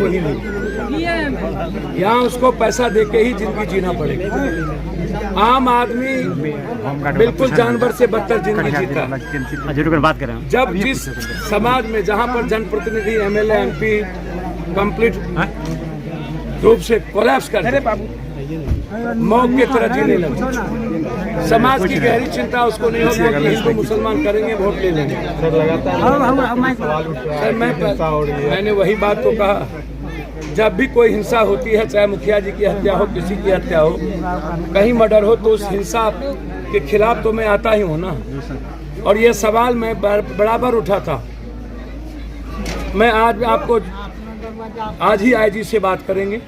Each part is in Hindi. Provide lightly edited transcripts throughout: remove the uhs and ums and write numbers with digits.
वही नहीं, यहाँ उसको पैसा देके ही जिंदगी जीना पड़ेगा। आम आदमी बिल्कुल जानवर से बदतर जिंदगी जीता है। जब जिस समाज में जहाँ पर जनप्रतिनिधि MLA MP कंप्लीट रूप से कोलैप्स करते मौत की तरह जीने लगे, समाज की गहरी चिंता उसको नहीं होगी कि हिंदू मुसलमान करेंगे वोट ले लेंगे। सर मैंने वही बात को कहा, जब भी कोई हिंसा होती है, चाहे मुखिया जी की हत्या हो, किसी की हत्या हो, कहीं मर्डर हो, तो उस हिंसा के खिलाफ तो मैं आता ही हूँ ना। और ये सवाल मैं बराबर उठा था। मैं आज आपको आज ही IG से बात करेंगे,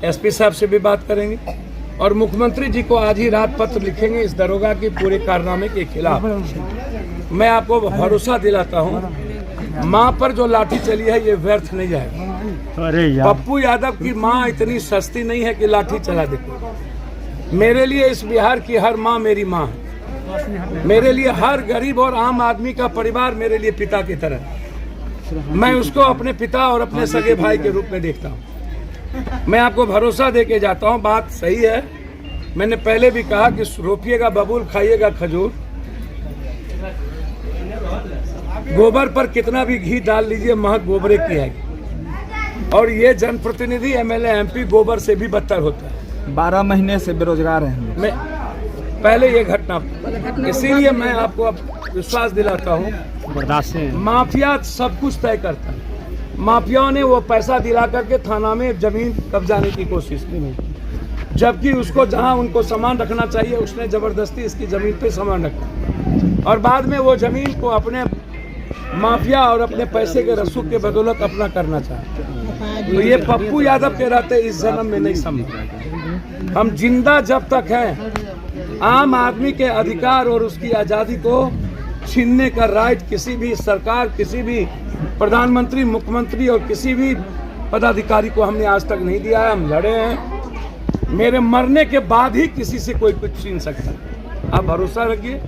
SP साहब से भी बात करेंगे और मुख्यमंत्री जी को आज ही रात पत्र लिखेंगे इस दरोगा के पूरे कारनामे के खिलाफ। मैं आपको भरोसा दिलाता हूँ, माँ पर जो लाठी चली है ये व्यर्थ नहीं जाएगा। पप्पू यादव की माँ इतनी सस्ती नहीं है कि लाठी चला दे। मेरे लिए इस बिहार की हर माँ मेरी माँ है। मेरे लिए हर गरीब और आम आदमी का परिवार मेरे लिए पिता की तरह। मैं उसको अपने पिता और अपने सगे भाई के रूप में देखता हूँ। मैं आपको भरोसा देके जाता हूँ, बात सही है। मैंने पहले भी कहा कि रोपिएगा बबूल, खाइएगा खजूर। गोबर पर कितना भी घी डाल लीजिए, महक गोबरे की आएगी। और ये जनप्रतिनिधि MLA MP गोबर से भी बदतर होता है। 12 महीने से बेरोजगार हैं। मैं पहले ये घटना, इसीलिए मैं आपको अब विश्वास दिलाता हूँ, माफिया सब कुछ तय करता है। माफियाओं ने वो पैसा दिला करके थाना में जमीन कब्जाने की कोशिश की, जबकि उसको जहां उनको सामान रखना चाहिए उसने जबरदस्ती इसकी जमीन पे सामान रखा और बाद में वो जमीन को अपने माफिया और अपने पैसे के रसूख के बदौलत अपना करना चाहते। तो ये पप्पू यादव के रहते इस जन्म में नहीं संभव। हम जिंदा जब तक हैं, आम आदमी के अधिकार और उसकी आज़ादी को छीनने का राइट किसी भी सरकार, किसी भी प्रधानमंत्री, मुख्यमंत्री और किसी भी पदाधिकारी को हमने आज तक नहीं दिया है। हम लड़े हैं, मेरे मरने के बाद ही किसी से कोई कुछ छीन सकता है। आप भरोसा रखिए,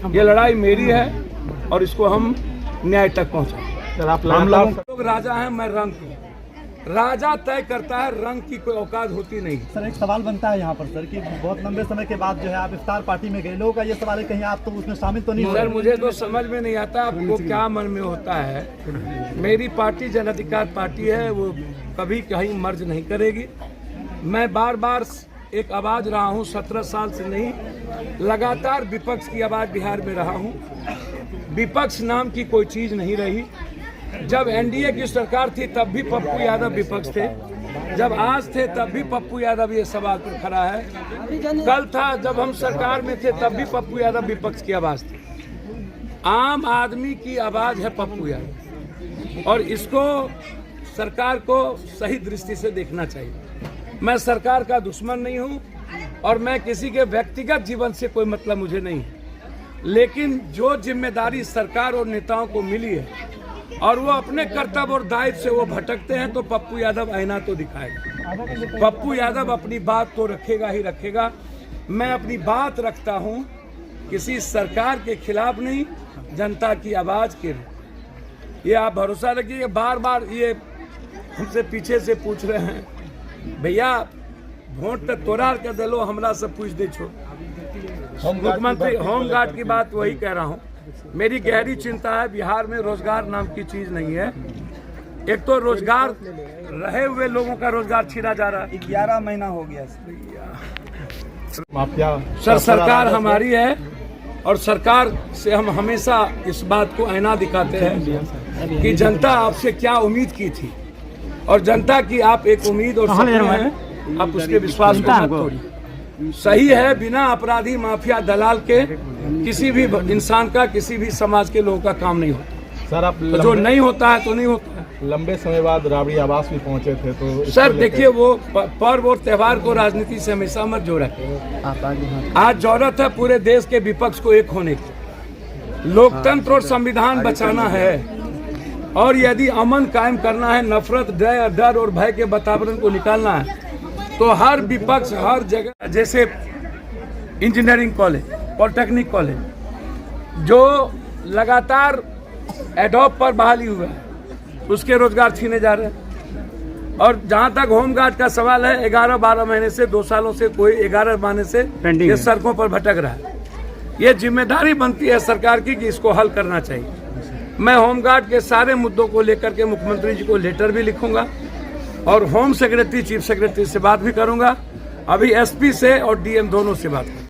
ये लड़ाई मेरी है और इसको हम न्याय तक पहुंचाएं। हम लोग राजा हैं, मैं रंग हूँ। राजा तय करता है, रंग की कोई औकात होती नहीं। सर एक सवाल बनता है यहाँ पर सर कि बहुत लंबे समय के बाद जो है आप इफ्तार पार्टी में गए, लोगों का ये सवाल है कहीं आप तो उसमें शामिल तो नहीं हो? सर मुझे तो समझ में नहीं आता आपको क्या मन में होता है। मेरी पार्टी जन अधिकार पार्टी है, वो कभी कहीं मर्ज नहीं करेगी। मैं बार बार एक आवाज रहा हूँ, 17 साल से नहीं, लगातार विपक्ष की आवाज बिहार में रहा हूँ। विपक्ष नाम की कोई चीज नहीं रही। जब NDA की सरकार थी तब भी पप्पू यादव विपक्ष थे, जब आज थे तब भी पप्पू यादव ये सवाल पर खड़ा है। कल था जब हम सरकार में थे तब भी पप्पू यादव विपक्ष की आवाज थी। आम आदमी की आवाज है पप्पू यादव और इसको सरकार को सही दृष्टि से देखना चाहिए। मैं सरकार का दुश्मन नहीं हूँ और मैं किसी के व्यक्तिगत जीवन से कोई मतलब मुझे नहीं है, लेकिन जो जिम्मेदारी सरकार और नेताओं को मिली है और वो अपने कर्तव्य और दायित्व से वो भटकते हैं, तो पप्पू यादव आईना तो दिखाएगा। पप्पू यादव अपनी बात तो रखेगा ही रखेगा। मैं अपनी बात रखता हूँ, किसी सरकार के खिलाफ नहीं, जनता की आवाज के लिए। ये आप भरोसा रखिए। बार बार ये हमसे पीछे से पूछ रहे हैं, भैया वोट तो तोड़ा कर दे लो, हमरा सब पूछ दे छो। मुख्यमंत्री होमगार्ड की बात वही कह रहा हूँ। मेरी गहरी चिंता है, बिहार में रोजगार नाम की चीज नहीं है। एक तो रोजगार, रहे हुए लोगों का रोजगार छीना जा रहा है। 11 महीना हो गया माफिया। सर सरकार हमारी है और सरकार से हम हमेशा इस बात को आईना दिखाते हैं कि जनता आपसे क्या उम्मीद की थी और जनता की आप एक उम्मीद और सपने हैं, आप उसके विश्वास को मत तोड़िए। सही है, बिना अपराधी माफिया दलाल के किसी भी इंसान का, किसी भी समाज के लोगों का काम नहीं होता। सर आप तो जो नहीं होता है तो नहीं होता है। लंबे समय बाद राबड़ी आवास भी पहुंचे थे, तो सर देखिए, वो पर्व और त्योहार को राजनीति से हमेशा मत जोड़ा। आज जरूरत है पूरे देश के विपक्ष को एक होने की। लोकतंत्र और संविधान बचाना है और यदि अमन कायम करना है, नफरत, डर और भय के वातावरण को निकालना है, तो हर विपक्ष हर जगह, जैसे इंजीनियरिंग कॉलेज, पॉलिटेक्निक कॉलेज जो लगातार एडॉप पर बहाली हुआ है, उसके रोजगार छीने जा रहे हैं। और जहां तक होमगार्ड का सवाल है, 11-12 महीने से 2 सालों से कोई 11 महीने से पेंडिंग ये है। सड़कों पर भटक रहा है। ये जिम्मेदारी बनती है सरकार की कि इसको हल करना चाहिए। मैं होमगार्ड के सारे मुद्दों को लेकर के मुख्यमंत्री जी को लेटर भी लिखूंगा और होम सेक्रेटरी, चीफ सेक्रेटरी से बात भी करूंगा। अभी एसपी से और डीएम दोनों से बात करूंगा।